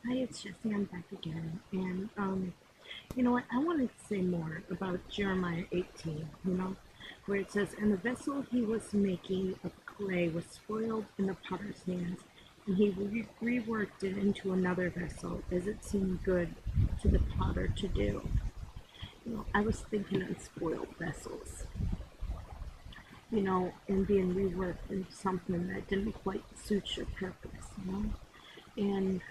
Hi, it's Jesse. I'm back again. And you know what? I wanted to say more about Jeremiah 18, where it says, "And the vessel he was making of clay was spoiled in the potter's hands, and he reworked it into another vessel as it seemed good to the potter to do." I was thinking of spoiled vessels, and being reworked into something that didn't quite suit your purpose. And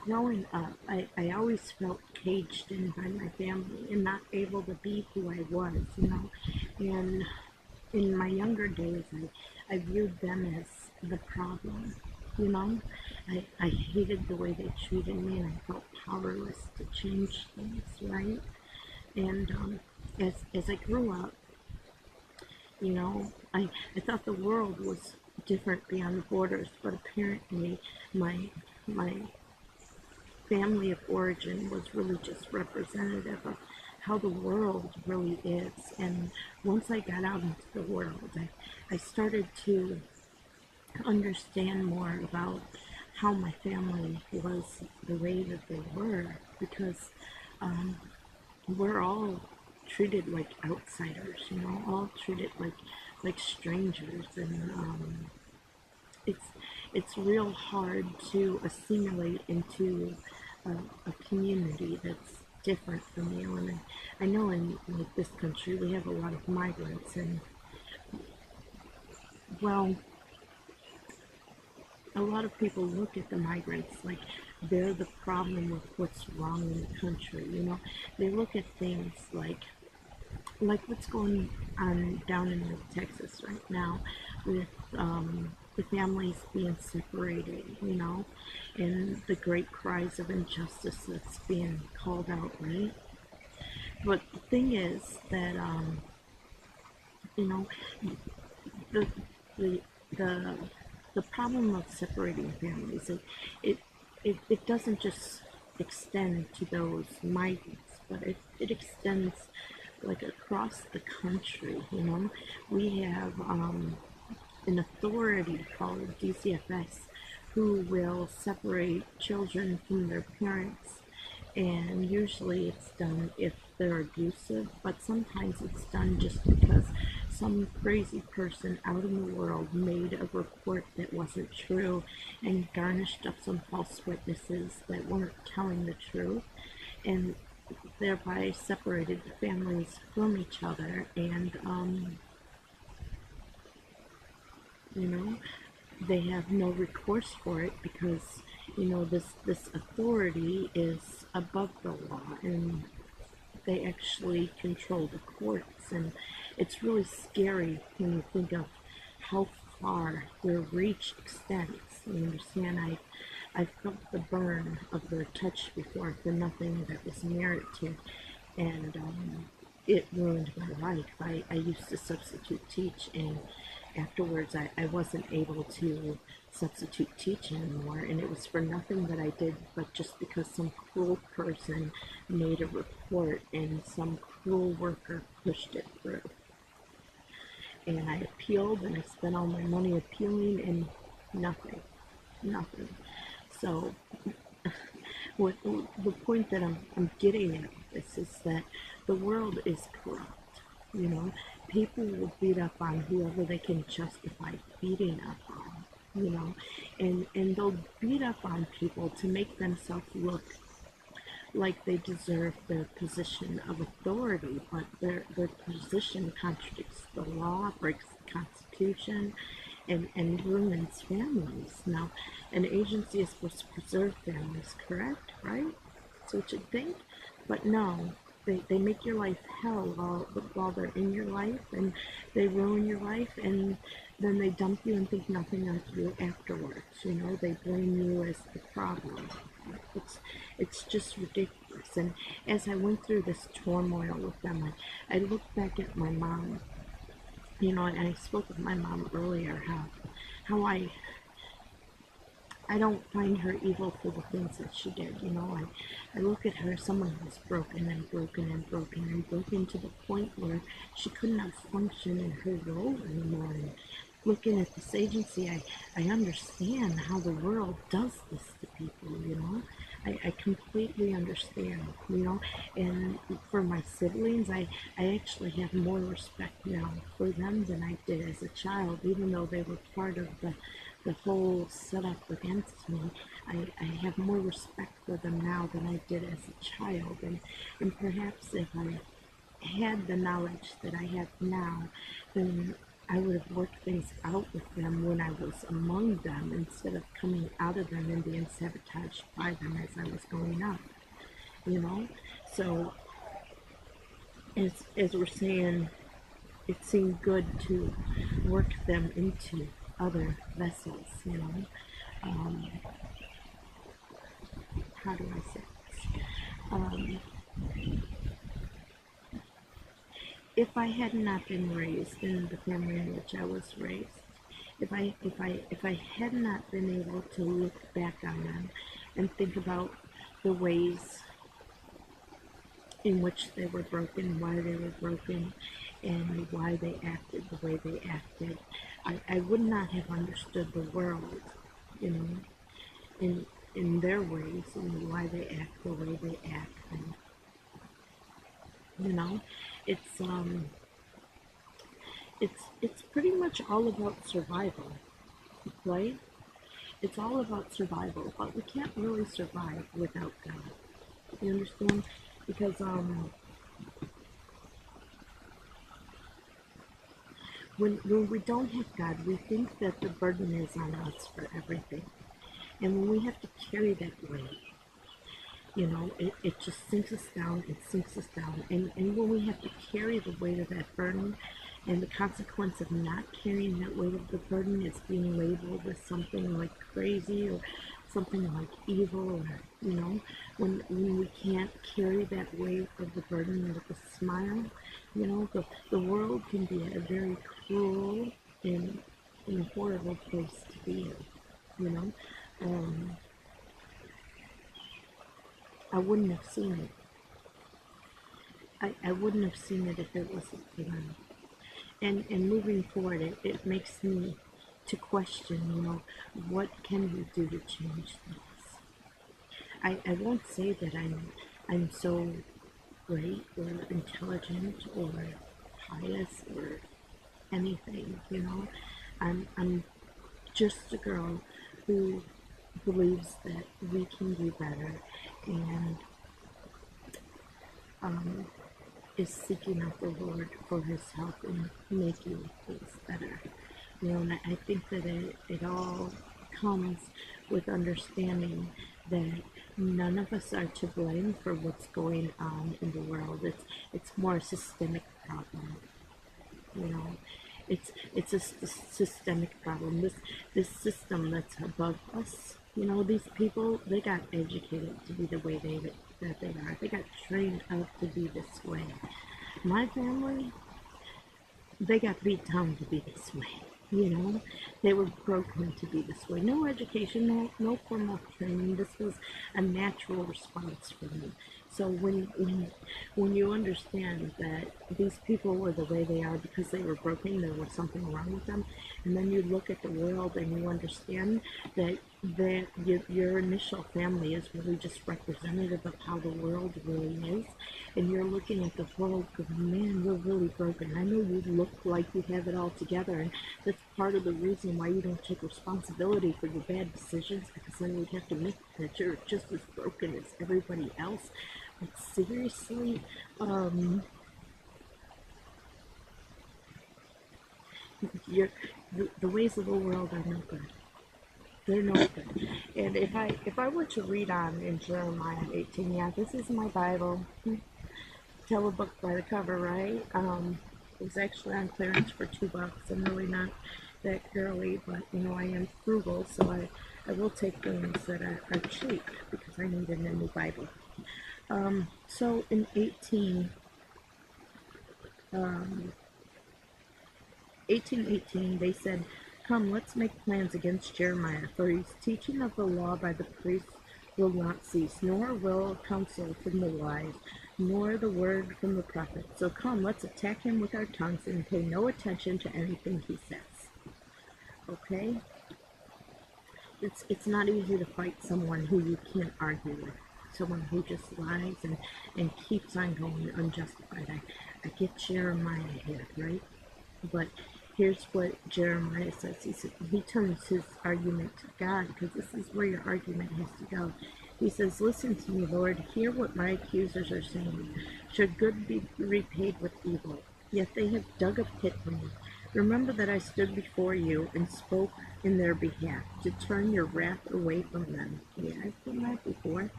growing up, I always felt caged in by my family and not able to be who I was. And in my younger days, I viewed them as the problem, you know. I hated the way they treated me and I felt powerless to change things, right? And as I grew up, I thought the world was different beyond the borders, but apparently my family of origin was really just representative of how the world really is. And once I got out into the world, I started to understand more about how my family was the way that they were, because um, we're all treated like outsiders, all treated like strangers, and it's it's real hard to assimilate into a, a community that's different from you. And I know in like this country we have a lot of migrants, and well, a lot of people look at the migrants like they're the problem with what's wrong in the country. They look at things like what's going on down in North Texas right now with the families being separated, and the great cries of injustice that's being called out, right? But the thing is that, you know, the, the, the, the problem of separating families, it, it doesn't just extend to those migrants, but it extends like across the country. We have an authority called DCFS who will separate children from their parents, and usually it's done if they're abusive, but sometimes it's done just because some crazy person out in the world made a report that wasn't true and garnished up some false witnesses that weren't telling the truth, and thereby separated the families from each other. And you know they have no recourse for it because this authority is above the law, and they actually control the courts. And it's really scary when you think of how far their reach extends. You understand? I felt the burn of their touch before for nothing that was merited, and it ruined my life. I used to substitute teach, and afterwards I wasn't able to substitute teach anymore, and it was for nothing that I did, but just because some cruel person made a report and some cruel worker pushed it through. And I appealed, and I spent all my money appealing, and nothing, nothing. So what the point that I'm getting at with this is that the world is corrupt. You know, people will beat up on whoever they can justify beating up on. And they'll beat up on people to make themselves look like they deserve their position of authority, but their position contradicts the law, breaks the Constitution, and ruins families. Now, an agency is supposed to preserve families, correct? Right? That's what you think? But no, they make your life hell while they're in your life, and they ruin your life, and then they dump you and think nothing of you afterwards. They blame you as the problem. It's just ridiculous. And as I went through this turmoil with them, I looked back at my mom, and I spoke with my mom earlier how I don't find her evil for the things that she did. I look at her as someone who's broken and broken and broken and broken to the point where she could not function in her role anymore. And looking at this agency, I understand how the world does this to people. I completely understand, and for my siblings, I actually have more respect now for them than I did as a child, even though they were part of the whole setup against me. I have more respect for them now than I did as a child, and perhaps if I had the knowledge that I have now, then I would have worked things out with them when I was among them instead of coming out of them and being sabotaged by them as I was growing up, you know? So, as we're saying, it seemed good to work them into other vessels, Um, how do I say this? Um, if I had not been raised in the family in which I was raised, if I had not been able to look back on them and think about the ways in which they were broken, why they were broken, and why they acted the way they acted, I would not have understood the world, you know, in in their ways and why they act the way they act, and you know, it's um it's pretty much all about survival, right? It's all about survival, but we can't really survive without God. You understand? Because when we don't have God, we think that the burden is on us for everything. And when we have to carry that weight, it just sinks us down, it sinks us down. And when we have to carry the weight of that burden, and the consequence of not carrying that weight of the burden is being labeled as something like crazy or something like evil, or, when we can't carry that weight of the burden with a smile, the world can be a very cruel and a horrible place to be in, you know. Um, I wouldn't have seen it. I wouldn't have seen it if it wasn't for them. And moving forward, it makes me to question, what can we do to change this? I won't say that I'm so great or intelligent or pious or anything, I'm just a girl who believes that we can do better and um, is seeking out the Lord for His help in making things better. And I think that it all comes with understanding that none of us are to blame for what's going on in the world. It's more a systemic problem. You know, it's a systemic problem. This system that's above us. These people, they got educated to be the way that they are. They got trained up to be this way. My family, they got beat down to be this way. They were broken to be this way. No education, no formal training. This was a natural response for them. So when you understand that these people were the way they are because they were broken, there was something wrong with them, and then you look at the world and you understand that your initial family is really just representative of how the world really is, and you're looking at the world going, man, we're really broken. I know you look like you have it all together, and that's part of the reason why you don't take responsibility for your bad decisions, because then you'd have to admit that you're just as broken as everybody else. But seriously, you're, the ways of the world are no good. They're no good. And if I were to read on in Jeremiah 18, yeah, this is my Bible. Tell a book by the cover, right? It was actually on clearance for $2. I'm really not that girly, but I am frugal, so I will take things that are cheap because I need a new Bible. So in 1818, they said, "Come, let's make plans against Jeremiah, for his teaching of the law by the priests will not cease, nor will counsel from the wise, nor the word from the prophet. So come, let's attack him with our tongues and pay no attention to anything he says." Okay? It's not easy to fight someone who you can't argue with. someone who just lies and keeps on going unjustified. I get Jeremiah here, right? But here's what Jeremiah says. He turns his argument to God, because this is where your argument has to go. He says, listen to me, Lord. Hear what my accusers are saying. Should good be repaid with evil? Yet they have dug a pit for me. Remember that I stood before you and spoke in their behalf, to turn your wrath away from them. Yeah, I've done that before.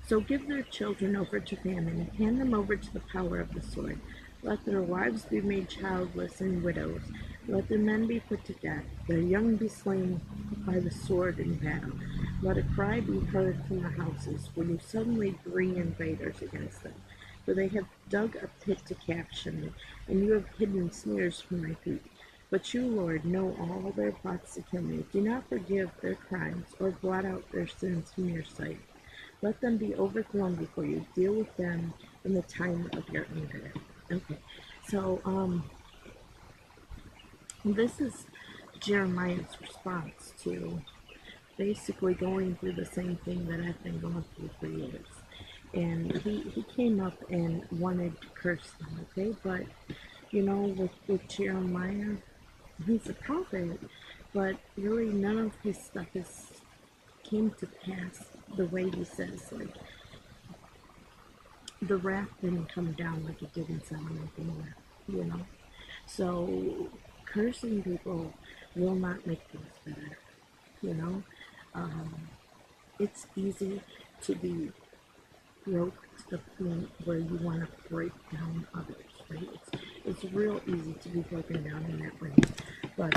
So give their children over to famine, and hand them over to the power of the sword. Let their wives be made childless and widows. Let their men be put to death, their young be slain by the sword in battle. Let a cry be heard from the houses when you suddenly bring invaders against them. For they have dug a pit to capture me, and you have hidden snares for my feet. But you, Lord, know all their plots to kill me. Do not forgive their crimes or blot out their sins from your sight. Let them be overthrown before you. Deal with them in the time of your anger. Okay, so this is Jeremiah's response to basically going through the same thing that I've been going through for years. And he came up and wanted to curse them, okay? But, with Jeremiah, he's a prophet, but really none of his stuff came to pass the way he says. Like, the wrath didn't come down like it did in Sodom and Gomorrah. So cursing people will not make things better, you know. It's easy to be broke to the point where you want to break down others, right? It's real easy to be broken down in that way, but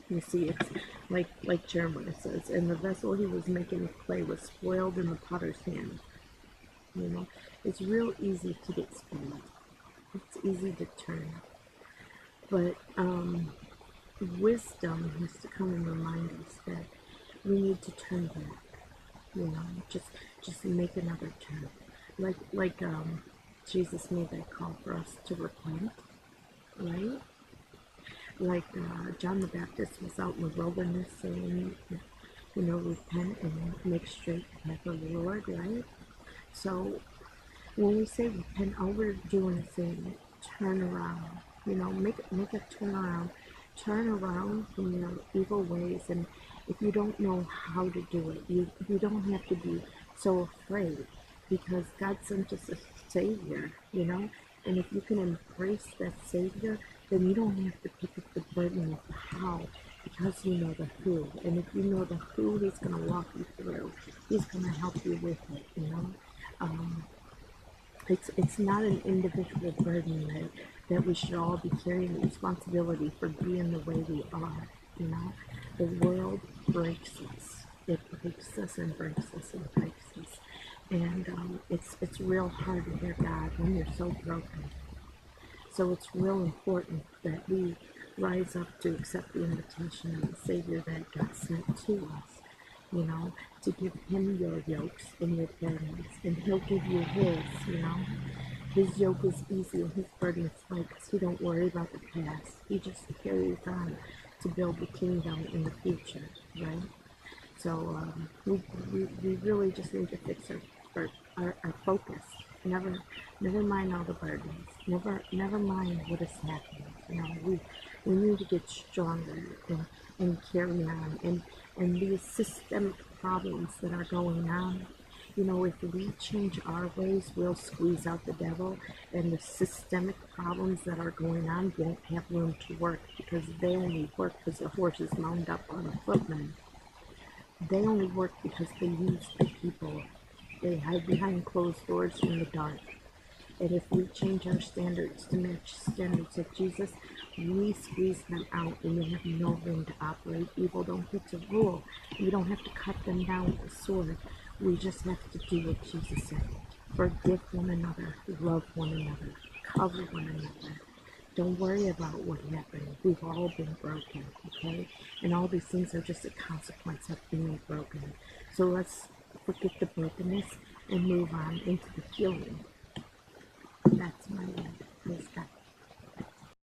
you see, it's like Jeremiah says, and the vessel he was making of clay was spoiled in the potter's hand. It's real easy to get spoiled. It's easy to turn, but wisdom has to come and remind us that we need to turn back. Just make another turn. Like Jesus made that call for us to repent, right? Like John the Baptist was out in the wilderness saying, repent and make straight the path of the Lord, right? So when we say repent, all we're doing is saying turn around. Make a turn around from your evil ways. And if you don't know how to do it, you don't have to be so afraid, because God sent us a Savior, and if you can embrace that Savior, then you don't have to pick up the burden of the how, because you know the who. And if you know the who, He's going to walk you through. He's going to help you with it, It's not an individual burden that we should all be carrying the responsibility for being the way we are, The world breaks us. It breaks us and breaks us and breaks us. And it's real hard to hear God when you're so broken. So it's real important that we rise up to accept the invitation of the Savior that God sent to us, to give Him your yokes and your burdens, and He'll give you His, His yoke is easy and His burden is light, because He don't worry about the past. He just carries on to build the kingdom in the future, right? So we really just need to fix our focus. Never mind all the burdens. Never mind what is happening. We need to get stronger and carry on. And these systemic problems that are going on, if we change our ways, we'll squeeze out the devil, and the systemic problems that are going on won't have room to work, because they only work because the horse is mounted up on a footman. They only work because they use the people. They hide behind closed doors in the dark. And if we change our standards to match standards of Jesus, we squeeze them out, and you have no room to operate. Evil don't get to rule. You don't have to cut them down with a sword. We just have to do what Jesus said. Forgive one another, love one another, cover one another. Don't worry about what happened. We've all been broken, okay? And all these things are just a consequence of being broken. So let's forget the brokenness and move on into the healing. That's my way. Praise God.